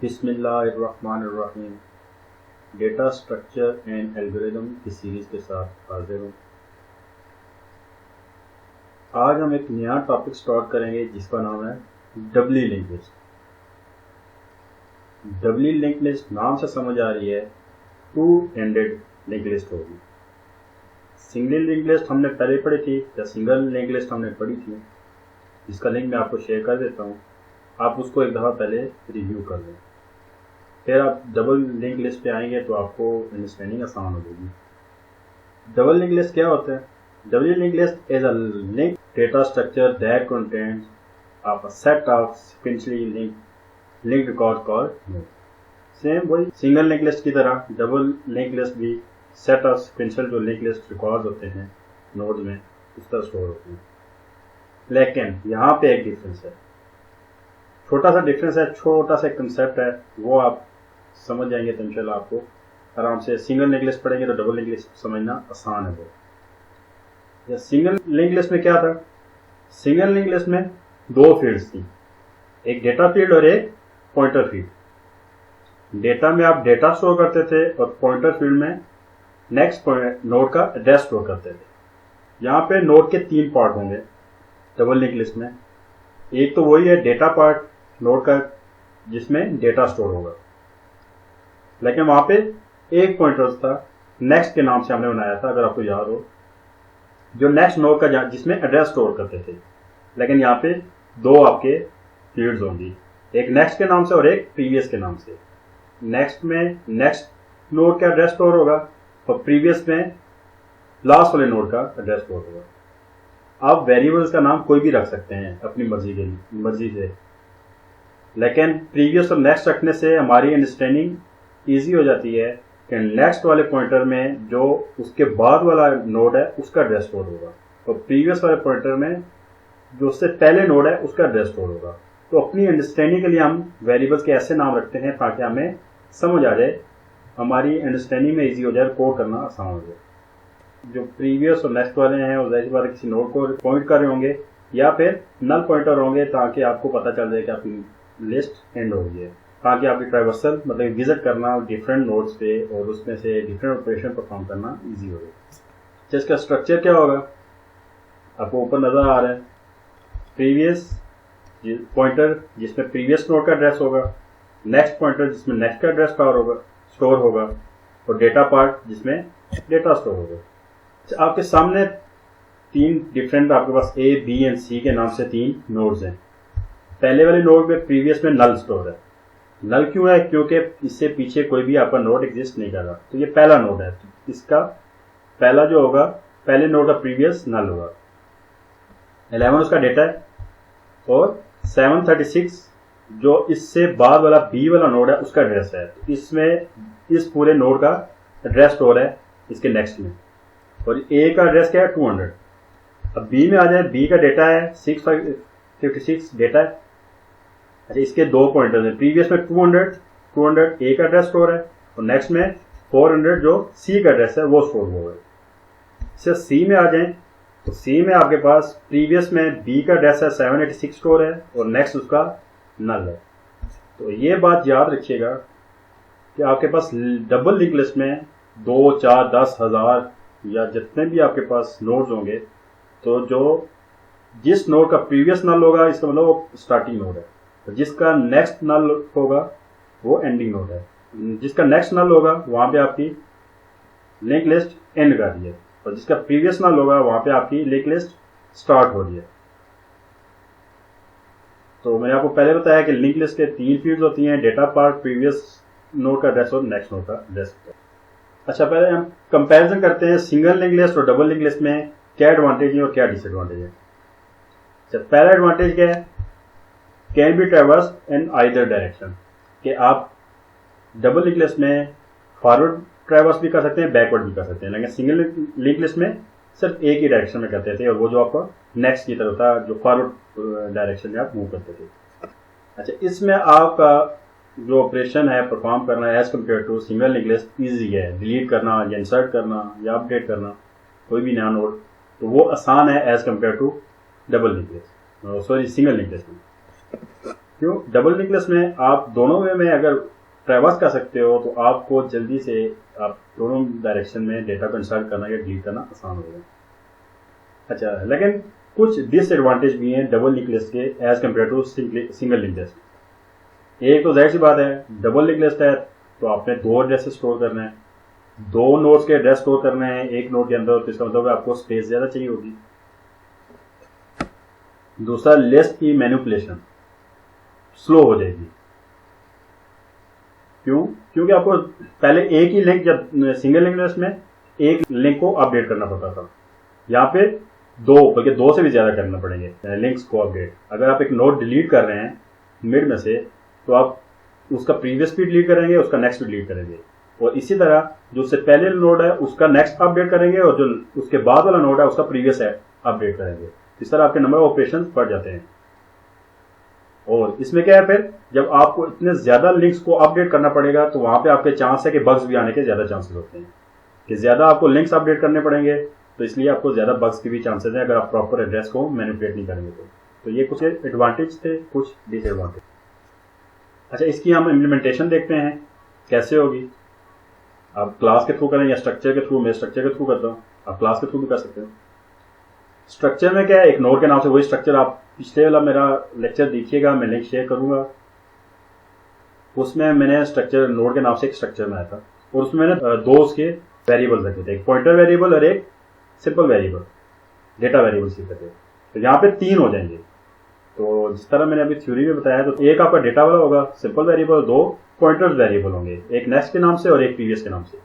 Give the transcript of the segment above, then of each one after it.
बिस्मिल्लाहिर्रहमानिर्रहीम। Data structure and algorithm की series के साथ हाजिर हूँ। आज हम एक नया टॉपिक स्टार्ट करेंगे जिसका नाम है डबली लिंक लिस्ट। डबली लिंक लिस्ट नाम से समझ आ रही है टू एंडेड लिंक लिस्ट होगी। सिंगल लिंक लिस्ट हमने पहले पढ़ी थी या सिंगल लिंक लिस्ट हमने पढ़ी थी, जिसका लिंक मैं आपको शेयर कर देता हूँ। आप उसको एक दफ़ा पहले रिव्यू कर लें, फिर आप डबल लिंक लिस्ट पे आएंगे तो आपको अंडरस्टैंडिंग आसान हो जाएगी। डबल लिंक लिस्ट क्या होता है? Double link list is a link data structure that contains of a set of sequentially link record called node. Same वही सिंगल लिंक लिस्ट की तरह डबल लिंक लिस्ट भी सेट ऑफ सीक्वेंशियल जो link list record होते हैं node में उसका store होते हैं। लेकिन यहाँ पे एक डिफरेंस है, छोटा सा डिफरेंस है, छोटा सा कंसेप्ट है, वो आप समझ जाएंगे तो इंशाल्लाह आपको आराम से। सिंगल लिंक लिस्ट पढ़ेंगे तो डबल लिंक लिस्ट समझना आसान है। वो सिंगल लिंक लिस्ट में क्या था? सिंगल लिंक लिस्ट में दो फील्ड्स थी, एक डेटा फील्ड और एक पॉइंटर फील्ड। डेटा में आप डेटा स्टोर करते थे और पॉइंटर फील्ड में नेक्स्ट नोड का एड्रेस स्टोर करते थे। यहाँ पे नोड के तीन पार्ट होंगे डबल लिंक लिस्ट में। एक तो वही है डेटा पार्ट नोड का जिसमें डेटा स्टोर होगा, लेकिन वहां पे एक पॉइंटर था नेक्स्ट के नाम से हमने बनाया था, अगर आपको याद हो, जो नेक्स्ट नोड का जिसमें एड्रेस स्टोर करते थे। लेकिन यहाँ पे दो आपके फील्ड्स होंगी, एक नेक्स्ट के नाम से और एक प्रीवियस के नाम से। नेक्स्ट में नेक्स्ट नोड का एड्रेस स्टोर होगा और प्रीवियस में लास्ट वाले नोड का एड्रेस स्टोर होगा। आप वेरिएबल्स का नाम कोई भी रख सकते हैं अपनी मर्जी से, लेकिन प्रीवियस और नेक्स्ट रखने से हमारी अंडरस्टैंडिंग ईजी हो जाती है कि नेक्स्ट वाले पॉइंटर में जो उसके बाद वाला नोड है उसका एड्रेस स्टोर होगा और प्रीवियस वाले पॉइंटर में जो उससे पहले नोड है उसका एड्रेस स्टोर होगा। तो अपनी अंडरस्टैंडिंग के लिए हम वेरिएबल्स के ऐसे नाम रखते हैं ताकि हमें समझ आ जाए, हमारी अंडरस्टैंडिंग में ईजी हो जाए, कोड करना आसान हो जाए। जो प्रीवियस और नेक्स्ट वाले हैं वो जाहिर बात किसी नोड को पॉइंट कर रहे होंगे या फिर नल पॉइंटर होंगे ताकि आपको पता चल जाए कि आपकी लिस्ट एंड हो गई है, ताकि आपकी ट्रैवर्सल मतलब विजिट करना डिफरेंट नोड्स पे और उसमें से डिफरेंट ऑपरेशन परफॉर्म करना इजी हो जाए। इसका स्ट्रक्चर क्या होगा आपको ऊपर नजर आ रहा है। प्रीवियस पॉइंटर जिसमें प्रीवियस नोड का एड्रेस होगा, नेक्स्ट पॉइंटर जिसमें नेक्स्ट का एड्रेस स्टोर होगा और डेटा पार्ट जिसमें डेटा स्टोर होगा। आपके सामने तीन डिफरेंट आपके पास ए बी एंड सी के नाम से तीन नोड्स हैं। पहले वाले नोड में प्रीवियस में नल स्टोर है। नल क्यों है? क्योंकि इससे पीछे कोई भी आपका नोड एग्जिस्ट नहीं कर रहा। तो ये पहला नोड है, तो इसका पहला जो होगा पहले नोड का प्रीवियस नल होगा। 11 उसका डेटा है और 736 जो इससे बाद वाला बी वाला नोड है उसका एड्रेस है। तो इसमें इस पूरे नोड का एड्रेस स्टोर है इसके नेक्स्ट में, और ए का एड्रेस क्या है 200। अब बी में आ जाए, बी का डेटा है 656 डेटा है। अच्छा, इसके दो पॉइंटर्स हैं, प्रीवियस में 200 ए का एड्रेस स्टोर है और नेक्स्ट में 400 जो सी का एड्रेस है वो स्टोर हुआ है। इससे सी में आ जाएं तो सी में आपके पास प्रीवियस में बी का एड्रेस है 786 स्टोर है और नेक्स्ट उसका नल है। तो ये बात याद रखिएगा कि आपके पास डबल लिंक लिस्ट में 2, 4, 10, 1000 या जितने भी आपके पास नोड्स होंगे, तो जो जिस नोड का प्रीवियस नल होगा इसका मतलब वो स्टार्टिंग नोड है, तो जिसका नेक्स्ट नल होगा वो एंडिंग नोड है। जिसका नेक्स्ट नल होगा वहां पे आपकी लिंक लिस्ट एंड कर रही है और जिसका प्रीवियस नल होगा वहां पे आपकी लिंक लिस्ट स्टार्ट हो रही है। तो मैंने आपको पहले बताया कि लिंक लिस्ट के तीन फील्ड्स होती हैं, डेटा पार्ट, प्रीवियस नोड का एड्रेस और नेक्स्ट नोड का एड्रेस। अच्छा, पहले हम कंपैरिजन करते हैं सिंगल लिंक लिस्ट और डबल लिंक लिस्ट में क्या एडवांटेज है और क्या डिसएडवांटेज है। अच्छा, पहला एडवांटेज क्या है? Can be traverse in either direction, कि आप डबल लिंक लिस्ट में फॉरवर्ड ट्रैवर्स भी कर सकते हैं, बैकवर्ड भी कर सकते हैं, लेकिन सिंगल लिंक लिस्ट में सिर्फ एक ही डायरेक्शन में करते थे और वो जो आपका नेक्स्ट की तरफ था जो फॉरवर्ड डायरेक्शन में आप मूव करते थे। अच्छा, इसमें आपका जो ऑपरेशन है परफॉर्म करना है as compare to single link list easy है। डिलीट करना या इंसर्ट करना या अपडेट करना कोई भी नया नोड, तो वो आसान है as compare to double link list, sorry single link list में। क्यों? डबल लिंक लिस्ट में आप दोनों वे में अगर ट्रैवर्स कर सकते हो तो आपको जल्दी से आप दोनों डायरेक्शन में डेटा को इंसर्ट करना या डिलीट करना आसान होगा। अच्छा, लेकिन कुछ डिसएडवांटेज भी हैं डबल लिंक लिस्ट के as compare to single link list. एक तो जाहिर सी बात है, डबल लिंक लिस्ट है तो आपने 2 एड्रेस स्टोर करना है, 2 नोड्स के एड्रेस स्टोर करने हैं एक नोड के अंदर, तो इसका मतलब आपको स्पेस ज्यादा चाहिए होगी। दूसरा, लिस्ट की मैनिपुलेशन स्लो हो जाएगी। क्यों? क्योंकि आपको पहले एक ही लिंक, जब सिंगल लिंक लिस्ट में एक लिंक को अपडेट करना पड़ता था, यहाँ पे 2 बल्कि 2 से भी ज्यादा करना पड़ेंगे लिंक्स को अपडेट। अगर आप एक नोड डिलीट कर रहे हैं मिड में से, तो आप उसका प्रीवियस भी डिलीट करेंगे, उसका नेक्स्ट भी डिलीट करेंगे, और इसी तरह जो उससे पहले नोड है उसका नेक्स्ट अपडेट करेंगे, और जो उसके बाद वाला नोड है उसका प्रीवियस है अपडेट करेंगे। इस तरह आपके नंबर ऑफ ऑपरेशन बढ़ जाते हैं। और इसमें क्या है, फिर जब आपको इतने ज्यादा लिंक्स को अपडेट करना पड़ेगा तो वहां पे आपके चांस है कि बग्स भी आने के ज्यादा चांसेस होते हैं, कि ज्यादा आपको लिंक्स अपडेट करने पड़ेंगे, तो इसलिए आपको ज्यादा बग्स की भी चांसेस है अगर आप प्रॉपर एड्रेस को मैनिपुलेट नहीं करेंगे तो ये कुछ एडवांटेज थे, कुछ डिसएडवांटेज। अच्छा, इसकी हम इम्प्लीमेंटेशन देखते हैं कैसे होगी। आप क्लास के थ्रू करें या स्ट्रक्चर के थ्रू? मैं स्ट्रक्चर के थ्रू करता हूँ, आप क्लास के थ्रू भी कर सकते हो। स्ट्रक्चर में क्या है, एक नोड के नाम से वही स्ट्रक्चर, आप पिछले वाला मेरा लेक्चर देखिएगा, मैं लिंक शेयर करूंगा, उसमें मैंने स्ट्रक्चर नोड के नाम से एक स्ट्रक्चर बनाया था, और उसमें मैंने 2 उसके वेरिएबल रखे थे, एक पॉइंटर वेरिएबल और एक सिंपल वेरिएबल, डेटा वेरिएबल सीखे थे। तो यहाँ पे 3 हो जाएंगे। तो जिस तरह मैंने अभी थ्योरी में बताया, तो एक आपका डेटा वाला होगा सिंपल वेरिएबल, 2 पॉइंटर वेरिएबल होंगे, एक नेक्स्ट के नाम से और एक प्रीवियस के नाम से।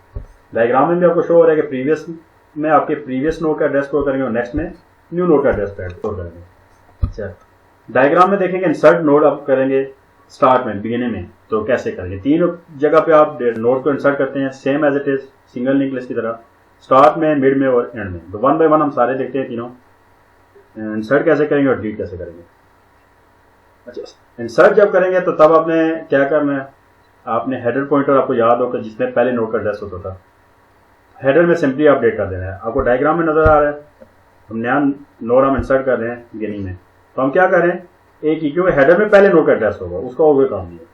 डायग्राम में भी आपको शो हो रहा है कि प्रीवियस में आपके प्रीवियस नोड का एड्रेस स्टोर करेंगे और नेक्स्ट में न्यू नोड का एड्रेस स्टोर करेंगे। अच्छा, डायग्राम में देखेंगे इंसर्ट नोड आप करेंगे स्टार्ट में, बिगिनिंग में, तो कैसे करेंगे? 3 जगह पे आप नोड को इंसर्ट करते हैं, same as it is single link list की तरह, स्टार्ट में, मिड में और एंड में। तो 1 बाय 1 हम सारे देखते हैं तीनों, इंसर्ट कैसे करेंगे और डिलीट कैसे करेंगे। अच्छा, इंसर्ट जब करेंगे तो तब आपने क्या करना है, आपने हेडर पॉइंटर, आपको याद होगा जिसमें पहले नोड का एड्रेस होता था, हेडर में सिंपली अपडेट कर देना है। आपको डायग्राम में नजर आ रहा है, हम नया नोड हम इंसर्ट कर रहे हैं बिगिनिंग में, तो हम क्या करें, एक ही, क्योंकि हेडर में पहले नोड का एड्रेस होगा, उसका और कोई काम नहीं है,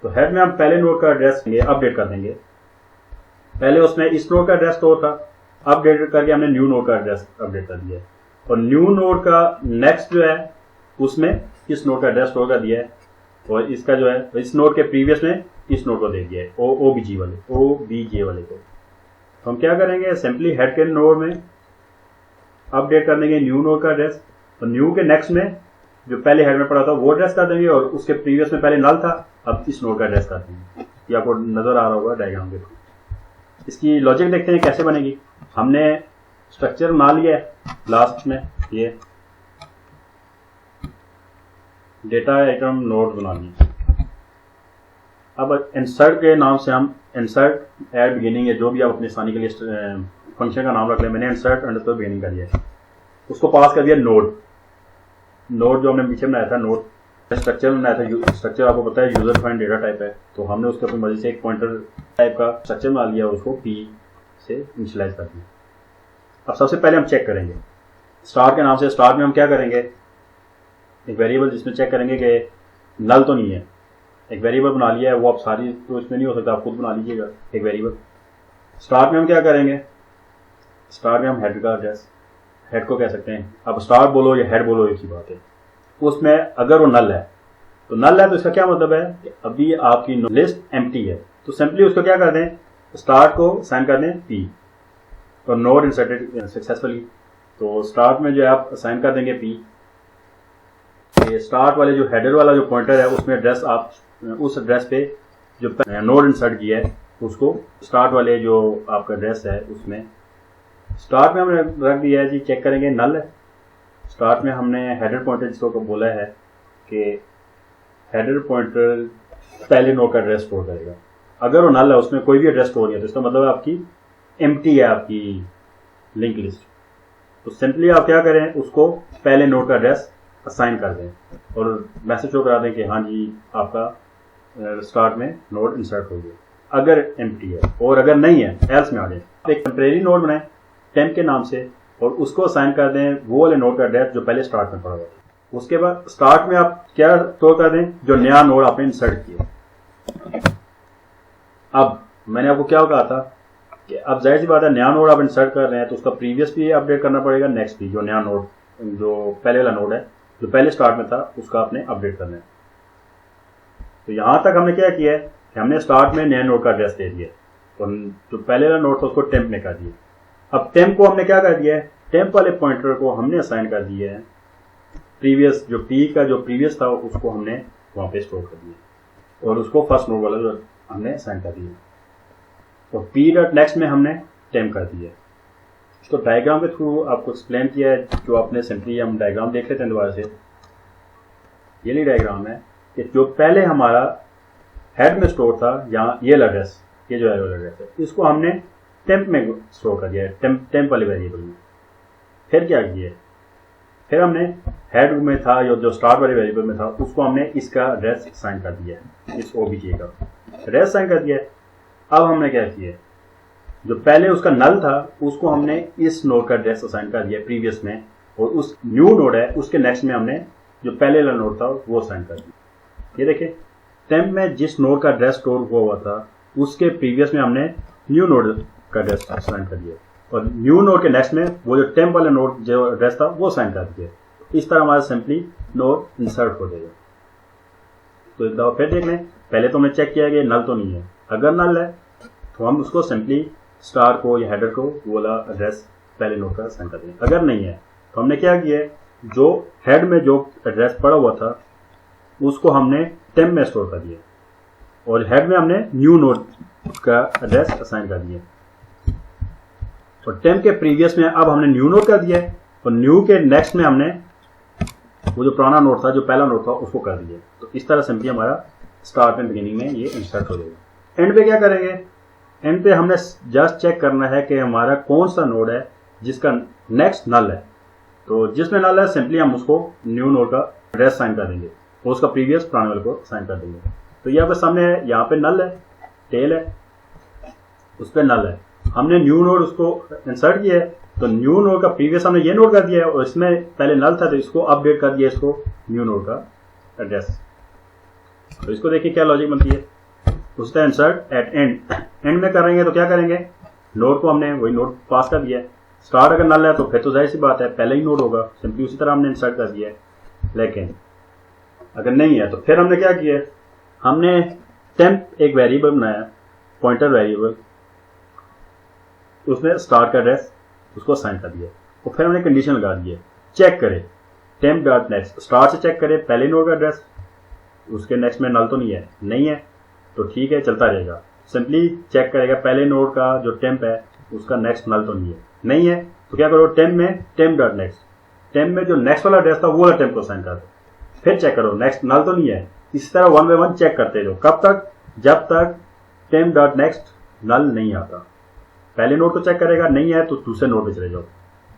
तो हेड में हम पहले नोड का एड्रेस अपडेट कर देंगे। पहले उसमें इस नोड का एड्रेस स्टोर था, अपडेट करके हमने न्यू नोड का एड्रेस अपडेट कर दिया है, और न्यू नोड का नेक्स्ट जो है उसमें इस नोड का एड्रेस स्टोर कर दिया है, और इसका जो है इस नोड के प्रीवियस में इस नोड को दे दिया है, ओबीजे वाले को। तो हम क्या करेंगे, सिंपली हेड के नोड में अपडेट कर देंगे न्यू नोड का एड्रेस, और न्यू के नेक्स्ट में जो पहले हेड में पड़ा था वो एड्रेस कर देंगे, और उसके प्रीवियस में पहले नल था, अब इस नोड का एड्रेस कर देंगे। ये आपको नजर आ रहा होगा डायग्राम के थ्रू। इसकी लॉजिक देखते हैं कैसे बनेगी। हमने स्ट्रक्चर बना लिया है, लास्ट में ये डेटा आइटम नोड बना लिया। अब इंसर्ट के नाम से हम इंसर्ट एट बिगिनिंग है, जो भी आप अपनी आसानी के लिए फंक्शन का नाम रख लें, मैंने इंसर्ट अंडरस्कोर बिगिनिंग कर दिया, उसको पास कर दिया नोड जो हमने पीछे बनाया था, नोड स्ट्रक्चर बनाया था। स्ट्रक्चर आपको पता है यूजर डिफाइंड डेटा टाइप है, तो हमने उसके अपनी मर्जी से एक पॉइंटर टाइप का स्ट्रक्चर बना लिया, उसको पी से इनिशियलाइज कर दिया। अब सबसे पहले हम चेक करेंगे स्टार्ट के नाम से, स्टार्ट में हम क्या करेंगे, एक वेरिएबल जिसमें चेक करेंगे कि नल तो नहीं है, एक वेरिएबल बना लिया है, वो आप सारी तो इसमें नहीं हो सकता, आप खुद बना लीजिएगा एक वेरिएबल। स्टार्ट में हम क्या करेंगे, स्टार्ट में हम हेड का एड्रेस, हेड को कह सकते हैं, अब स्टार्ट बोलो या हेड बोलो एक ही बात है। उसमें अगर वो नल है तो इसका क्या मतलब है कि अभी आपकी लिस्ट एम्प्टी है, तो सिंपली उसको क्या कर दें, स्टार्ट को असाइन कर दें पी, और नोड इंसर्टेड सक्सेसफुली। तो स्टार्ट में जो है आप असाइन कर देंगे पी, ये स्टार्ट वाले जो हेडर वाला जो पॉइंटर है उसमें एड्रेस, आप उस एड्रेस पे जो नोड इंसर्ट किया है उसको स्टार्ट वाले जो आपका एड्रेस है उसमें स्टार्ट में हमने रख दिया है जी, चेक करेंगे नल है। स्टार्ट में हमने हेडर पॉइंटर जिसको बोला है कि हेडर पॉइंटर पहले नोड का एड्रेस स्टोर करेगा, अगर वो नल है उसमें कोई भी एड्रेस स्टोर नहीं है तो इसका मतलब आपकी एम्प्टी है आपकी लिंक लिस्ट। तो सिंपली आप क्या करें, उसको पहले नोड का एड्रेस असाइन कर दें और मैसेज शो करा दें कि हाँ जी आपका स्टार्ट में नोड इंसर्ट हो गया, अगर एम्प्टी है। और अगर नहीं है एल्स में आ जाए, एक टेम्परेरी नोड बनाएं टेम्प के नाम से और उसको असाइन कर दें वो वाले नोड का एड्रेस जो पहले स्टार्ट में पड़ा हुआ था। उसके बाद स्टार्ट में आप क्या स्टोर कर दें, जो नया नोड आपने इंसर्ट किया। अब मैंने आपको क्या कहा था कि अब जाहिर सी बात है नया नोड आप इंसर्ट कर रहे हैं तो उसका प्रीवियस भी अपडेट करना पड़ेगा, नेक्स्ट भी, जो नया नोड, जो पहले वाला नोड है जो पहले स्टार्ट में था उसका आपने अपडेट करना है। तो यहां तक हमने क्या किया है कि हमने स्टार्ट में नया नोड का एड्रेस दे दिया और जो पहले वाला नोड था उसको टेम्प में कर दिया। अब टेम्प को हमने क्या कर दिया है, टेम्प वाले पॉइंटर को हमने असाइन कर दिया है प्रीवियस, जो पी का जो प्रीवियस था उसको हमने वहां पे स्टोर कर दिया और उसको फर्स्ट नोड वाला जो हमने असाइन कर दिया। तो पी डॉट नेक्स्ट में हमने टेम्प कर दिया। इसको डायग्राम के थ्रू आपको एक्सप्लेन किया है, जो आपने सिंपली हम डायग्राम देख लेते हैं दोबारा से। ये नहीं डायग्राम है कि जो पहले हमारा हेड में स्टोर था, यहाँ ये एड्रेस, ये जो एड्रेस है, इसको हमने टेम्प में स्टोर कर दिया है, टेम्प वाले वेरिएबल में। फिर क्या किया, फिर हमने हेड में था जो स्टार्ट वाले वेरिएबल में था उसको हमने इसका एड्रेस असाइन कर दिया है, इस ओबीजे का एड्रेस असाइन कर दिया है। अब हमने क्या किया, जो पहले उसका नल था उसको हमने इस नोड का एड्रेस असाइन कर दिया प्रीवियस में, और उस न्यू नोड है उसके नेक्स्ट में हमने जो पहले वाला नोड था वो असाइन कर दिया। ये देखिए, टेम्प में जिस नोड का एड्रेस स्टोर हुआ था उसके प्रीवियस में हमने न्यू नोड का एड्रेस असाइन कर दिया और न्यू नोड के नेक्स्ट में वो जो टेम्प वाला नोड जो एड्रेस था वो असाइन कर दिया। इस तरह हमारा सिंपली नोड इंसर्ट हो जाएगा। तो एक दफा फिर देख लें, पहले तो हमने चेक किया कि नल तो नहीं है, अगर नल है तो हम उसको सिंपली स्टार को या हेडर को वो वाला एड्रेस पहले नोड का असाइन कर देंगे। अगर नहीं है तो हमने क्या किया है, जो हेड में जो एड्रेस पड़ा हुआ था उसको हमने टेम्प में स्टोर कर दिया और हेड में हमने न्यू नोड का एड्रेस असाइन कर दिया और टेम्प के प्रीवियस में अब हमने न्यू नोड कर दिया है और न्यू के नेक्स्ट में हमने वो जो पुराना नोड था, जो पहला नोड था, उसको कर दिया। तो इस तरह सिंपली हमारा स्टार्ट एंड बिगिनिंग में ये इंसर्ट हो जाएगा। एंड पे क्या करेंगे, एंड पे हमने जस्ट चेक करना है कि हमारा कौन सा नोड है जिसका नेक्स्ट नल है। तो जिसमें नल है सिंपली हम उसको न्यू नोड का एड्रेस साइन कर देंगे और उसका प्रीवियस पुराने वाले को साइन कर देंगे। तो ये आपके सामने है, यहाँ पे नल है, टेल है, उस पर नल है, हमने न्यू नोड उसको इंसर्ट किया है तो न्यू नोड का प्रीवियस हमने ये नोड कर दिया है और इसमें पहले नल था तो इसको अपडेट कर दिया, इसको न्यू नोड का एड्रेस। तो इसको देखिए क्या लॉजिक बनती है, उसका इंसर्ट एट एंड में करेंगे तो क्या करेंगे, नोड को हमने वही नोड पास कर दिया है। स्टार्ट अगर नल है तो फिर तो जाहिर सी बात है पहले ही नोड होगा, सिंपली उसी तरह हमने इंसर्ट कर दिया है। लेकिन अगर नहीं है तो फिर हमने क्या किया, हमने टेम्प एक वेरिएबल बनाया, पॉइंटर वेरिएबल, उसमें स्टार्ट का एड्रेस उसको असाइन कर दिया और फिर हमने कंडीशन लगा दी है, चेक करें टेम्प डॉट नेक्स्ट, स्टार्ट से चेक करें पहले नोड का एड्रेस, उसके नेक्स्ट में नल तो नहीं है, नहीं है तो ठीक है चलता रहेगा, सिंपली चेक करेगा पहले नोड का जो टेम्प है उसका नेक्स्ट नल तो नहीं है, नहीं है तो क्या करो, टेम्प में टेम्प डॉट नेक्स्ट, टेम्प में जो नेक्स्ट वाला एड्रेस था वो वाला टेम्प को असाइन कर दो, फिर चेक करो नेक्स्ट नल तो नहीं है। इस तरह वन बाय वन चेक करते रहो, कब तक, जब तक टेम्प डॉट नेक्स्ट नल नहीं आता। पहले नोड को चेक करेगा, नहीं है तो दूसरे नोड पे चले जाओ,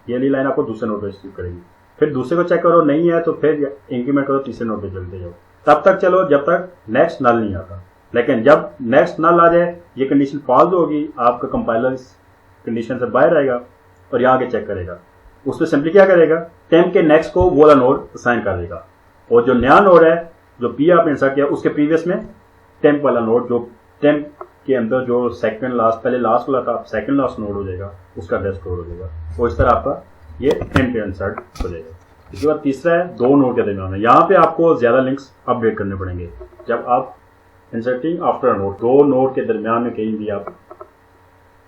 ये वाली लाइन आपको दूसरे नोड पे स्किप करेगी, फिर दूसरे को चेक करो, नहीं है तो फिर इंक्रीमेंट करो, तीसरे नोड पे चलते जाओ, तब तक चलो जब तक नेक्स्ट नल नहीं आता। लेकिन जब नेक्स्ट नल आ जाए, ये कंडीशन फॉल्स होगी, आपका कंपाइलर इस कंडीशन से बाहर आएगा और यहाँ आगे चेक करेगा, उसमें सिंपली क्या करेगा, टेम्प के नेक्स्ट को वो वाला नोड असाइन कर देगा और जो नया नोड है जो पी आपने इंसर्ट किया उसके प्रीवियस में टेम्प वाला नोड, जो टेम्प के अंदर जो सेकंड लास्ट, पहले लास्ट वाला था सेकंड लास्ट नोड हो जाएगा, उसका एड्रेस स्टोर हो जाएगा और इस तरह आपका ये एंड पे इंसर्ट हो जाएगा। इसके बाद तीसरा है दो नोड के दरमियान में, यहाँ पे आपको ज्यादा लिंक्स अपडेट करने पड़ेंगे जब आप इंसर्टिंग आफ्टर नोड, दो नोड के दरमियान में कहीं भी आप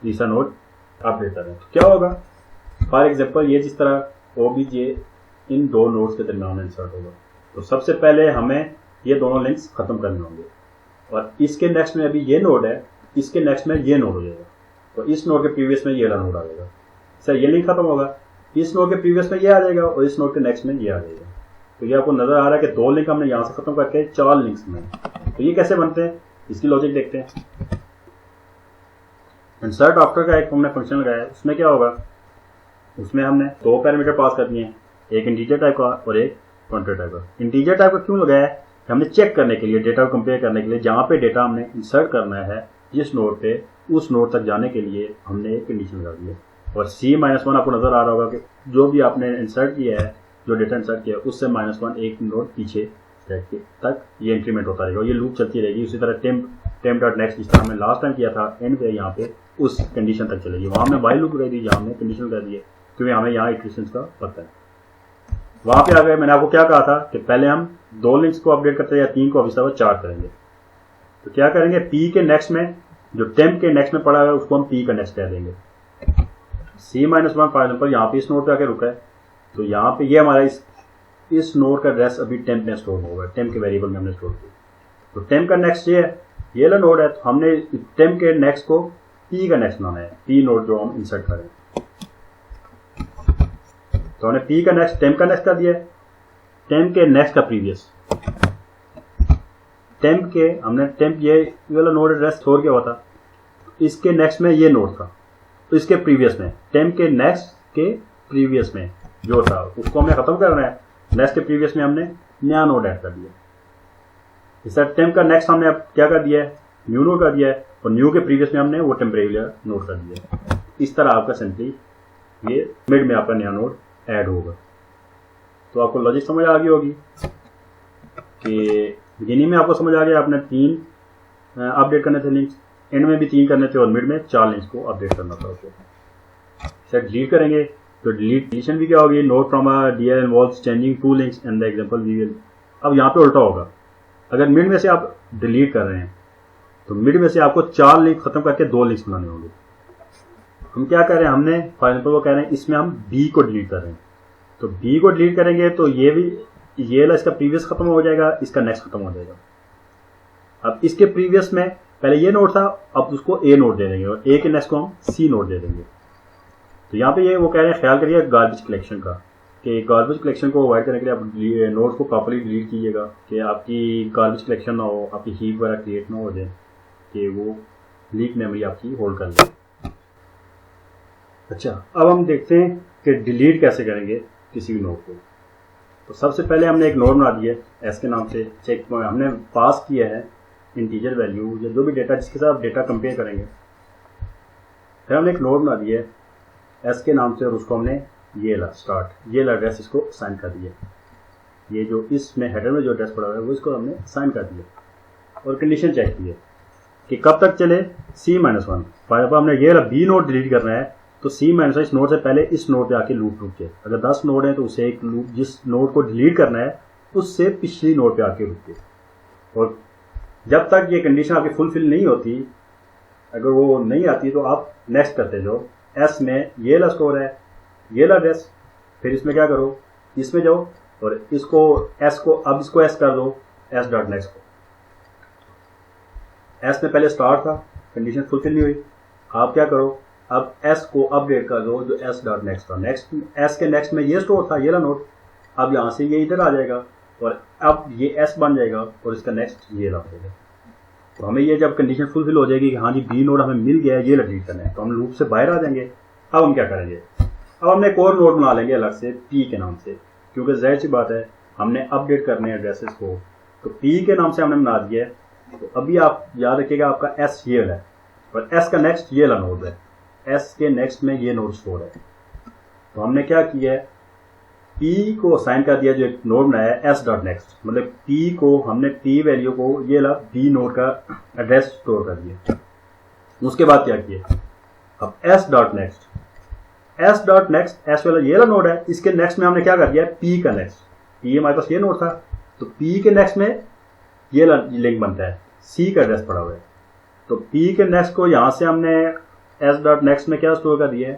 तीसरा नोड अपडेट कर रहे हैं तो क्या होगा। फॉर एग्जाम्पल ये जिस तरह ओबीजे इन दो नोड्स के दरमियान इंसर्ट होगा तो सबसे पहले हमें ये दोनों लिंक्स खत्म करने होंगे और इसके नेक्स्ट में अभी ये नोड है, इसके नेक्स्ट में ये नोड हो जाएगा तो इस नोड के प्रीवियस में ये वाला नोड आ जाएगा, सर ये लिंक खत्म होगा, इस नोड के प्रीवियस में ये आ जाएगा और इस नोड के नेक्स्ट में ये आ जाएगा। तो ये आपको नजर आ रहा है कि दो लिंक हमने यहाँ से खत्म करके चार लिंक्स में, तो ये कैसे बनते हैं इसकी लॉजिक देखते हैं। इंसर्ट आफ्टर का एक हमने फंक्शन लगाया है, उसमें क्या होगा, उसमें हमने दो पैरामीटर पास कर दिए हैं, एक इंटीजर टाइप का और एक पॉइंटर टाइप का। इंटीजर टाइप का क्यों लगाया है, हमने चेक करने के लिए, डेटा को कंपेयर करने के लिए, जहाँ पे डेटा हमने इंसर्ट करना है जिस नोड पे, उस नोड तक जाने के लिए हमने एक कंडीशन लगा दी है। और C-1 आपको नजर आ रहा होगा कि जो भी आपने इंसर्ट किया है जो डेटा इंसर्ट किया उससे -1 एक नोड पीछे तक ये इंक्रीमेंट होता रहेगा, ये लूप चलती रहेगी। उसी तरह टेम्प डॉट नेक्स्ट जिस तरह हमने लास्ट टाइम किया था एंड पे यहाँ पे उस कंडीशन तक चलेगी। वहाँ हमने वाइल लूप कर दी, यहाँ हमने कंडीशन कर दी है क्योंकि हमें यहाँ इटरेशंस का पता है। वहाँ पे आ गए, मैंने आपको क्या कहा था कि पहले हम 2 लिंक्स को अपडेट करते हैं या 3 को, अभी सब 4 करेंगे। तो क्या करेंगे, पी के नेक्स्ट में जो टेम्प के नेक्स्ट में पड़ा है उसको हम पी का नेक्स्ट कह देंगे। C-1 फॉर एग्जाम्पल यहाँ पे इस नोड पे आके रुका है, तो यहाँ पे ये हमारा इस नोड का एड्रेस अभी टेम्प में स्टोर होगा, टेम्प के वेरिएबल में हमने स्टोर किया। तो टेम्प का नेक्स्ट ये है, ये वाला नोड है, तो हमने टेम्प के नेक्स्ट को पी का नेक्स्ट बनाना है, पी नोड जो हम इंसर्ट करें। तो हमने पी का नेक्स्ट टेम्प का नेक्स्ट कर दिया है, टेम्प के नेक्स्ट का प्रीवियस, टेम्प के हमने टेम्प ये वाला नोड एड्रेस स्टोर किया हुआ था, इसके नेक्स्ट में ये नोड था, तो इसके प्रीवियस में टेम्प के नेक्स्ट के प्रीवियस में जो था उसको हमें खत्म करना है, नेक्स्ट के प्रीवियस में हमने नया नोड ऐड कर दिया। इस तरह टेम्प का नेक्स्ट हमने अब क्या कर दिया है, न्यू नोड कर दिया है, और न्यू के प्रीवियस में हमने वो टेम्परेरी नोड कर दिया है। इस तरह आपका सिंपली ये मिड में आपका नया नोड ऐड होगा। तो आपको लॉजिक समझ आ गई होगी कि बिगिनिंग में आपको समझ आ गया, आपने 3 अपडेट करने थे लिंक्स, एंड में भी 3 करने थे, और मिड में 4 लिंक्स को अपडेट करना था उसको। इसे डिलीट करेंगे तो डिलीशन भी क्या होगी, node from a DL involves changing 2 links and the example we will. अब यहाँ पे उल्टा होगा, अगर मिड में से आप डिलीट कर रहे हैं तो मिड में से आपको 4 लिंक खत्म करके 2 लिंक्स बनाने होंगे। हम क्या कर रहे हैं, हमने फॉर एग्जाम्पल वो कह रहे हैं इसमें हम B को डिलीट कर रहे हैं, तो B को डिलीट करेंगे तो ये भी ये इसका प्रीवियस खत्म हो जाएगा, इसका नेक्स्ट खत्म हो जाएगा। अब इसके प्रीवियस में पहले ये नोड था, अब उसको A नोड दे देंगे और A के नेक्स्ट को हम C नोड दे देंगे। तो यहाँ पे ये वो कह रहे हैं ख्याल करिए गार्बेज कलेक्शन का, कि गार्बेज कलेक्शन को अवॉइड करने के लिए आप नोड को प्रॉपर्ली डिलीट कीजिएगा कि आपकी गार्बेज कलेक्शन ना हो, आपकी हीप वगैरह क्रिएट ना हो जाए कि वो लीक मेमोरी आपकी होल्ड कर ले। अच्छा, अब हम देखते हैं कि डिलीट कैसे करेंगे किसी भी नोड को। तो सबसे पहले हमने एक नोड बना दिया एस के नाम से, चेक हमने पास किया है इंटीजर वैल्यू या जो भी डेटा जिसके साथ डेटा कंपेयर करेंगे। फिर हमने एक नोड बना दिया एस के नाम से और उसको हमने ये स्टार्ट ये एड्रेस इसको असाइन कर दिया। ये जो इसमें हेडर में जो एड्रेस पड़ा हुआ है वो इसको हमने असाइन कर दिया और कंडीशन चेक की है कि कब तक चले, C-1। फॉर एग्जाम्पल हमने ये B नोड डिलीट करना है तो C-1 इस नोड से पहले इस नोड पे आके लूप रुके। अगर 10 नोड है तो उसे एक लूप जिस नोड को डिलीट करना है उससे पिछली नोड पे आके रुके, और जब तक ये कंडीशन आपकी फुलफिल नहीं होती, अगर वो नहीं आती तो आप नेक्स्ट करते जाओ। एस में ये ला स्टोर है, ये ला एड्रेस, फिर इसमें क्या करो, इसमें जाओ और इसको एस को अब इसको एस कर दो, एस डॉट नेक्स्ट को। एस में पहले स्टार्ट था, कंडीशन फुलफिल नहीं हुई, आप क्या करो, अब एस को अपडेट कर दो जो एस डॉट नेक्स्ट था। नेक्स्ट एस के नेक्स्ट में ये स्टोर था, ये ला नोड, अब यहाँ से ये इधर आ जाएगा और अब ये एस बन जाएगा और इसका नेक्स्ट ये ला होगा। तो हमें ये जब कंडीशन फुलफिल हो जाएगी कि हाँ जी बी नोड हमें मिल गया है, ये डिलीट करना है, तो हम लूप से बाहर आ जाएंगे। अब हम क्या करेंगे, अब हमने एक और नोड बना लेंगे अलग से पी के नाम से, क्योंकि जाहिर सी बात है हमने अपडेट करने हैं एड्रेसेस को, तो पी के नाम से हमने बना दिया है। तो अभी आप याद रखिएगा आपका एस ये है और एस का नेक्स्ट ये ला नोड है, एस के नेक्स्ट में ये नोड स्टोर है। तो हमने क्या किया है, पी को असाइन कर दिया जो एक नोड बनाया है एस डॉट नेक्स्ट, मतलब पी को हमने पी वैल्यू को ये ला बी नोड का एड्रेस स्टोर कर दिया। उसके बाद क्या किया, अब S dot next, S dot next S वाला ये ला नोड है, इसके नेक्स्ट में हमने क्या कर दिया है पी का नेक्स्ट, पी हमारे पास ये नोड था तो पी के नेक्स्ट में ये लिंक बनता है, सी का एड्रेस पड़ा हुआ है। तो पी के नेक्स्ट को यहां से हमने एस डॉट नेक्स्ट में क्या स्टोर कर दिया है,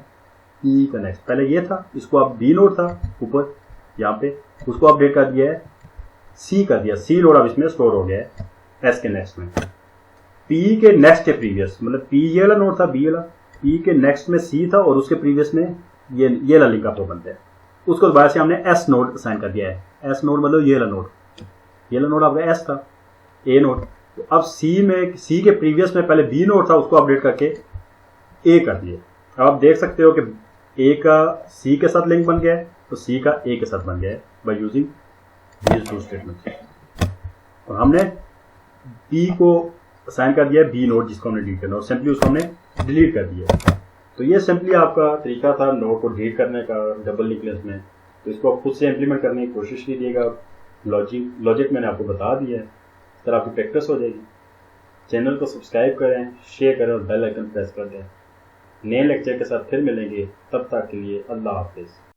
पी का नेक्स्ट, पहले ये था, इसको अब बी नोड था ऊपर यहाँ पे, उसको अपडेट कर दिया है, सी कर दिया, सी नोड अब इसमें स्टोर हो गया है एस के नेक्स्ट में। पी के नेक्स्ट के प्रीवियस, मतलब पी ये वाला नोड था, बी वाला, पी के नेक्स्ट में सी था और उसके प्रीवियस में ये लिंक आपको बनता है, उसको दोबारा से हमने एस नोड असाइन कर दिया है। एस नोड मतलब ये वाला नोड आपका एस था, ए नोड। तो अब सी के प्रीवियस में पहले बी नोड था, उसको अपडेट करके ए कर दिए। अब आप देख सकते हो कि ए का सी के साथ लिंक बन गया है, तो सी का ए के साथ बन गया है by using these two statements. और हमने बी को असाइन कर दिया है बी नोड जिसको हमने डिलीट करना और सिंपली उसको हमने डिलीट कर दिया। तो ये सिंपली आपका तरीका था नोड को डिलीट करने का डबल लिंक लिस्ट में। तो इसको आप खुद से इम्प्लीमेंट करने की कोशिश कीजिएगा। लॉजिक मैंने आपको बता दिया है, इस तरह आपकी प्रैक्टिस हो जाएगी। चैनल को सब्सक्राइब करें, शेयर करें और बेल आइकन प्रेस कर दें। नए लेक्चर के साथ फिर मिलेंगे, तब तक के लिए अल्लाह हाफिज़।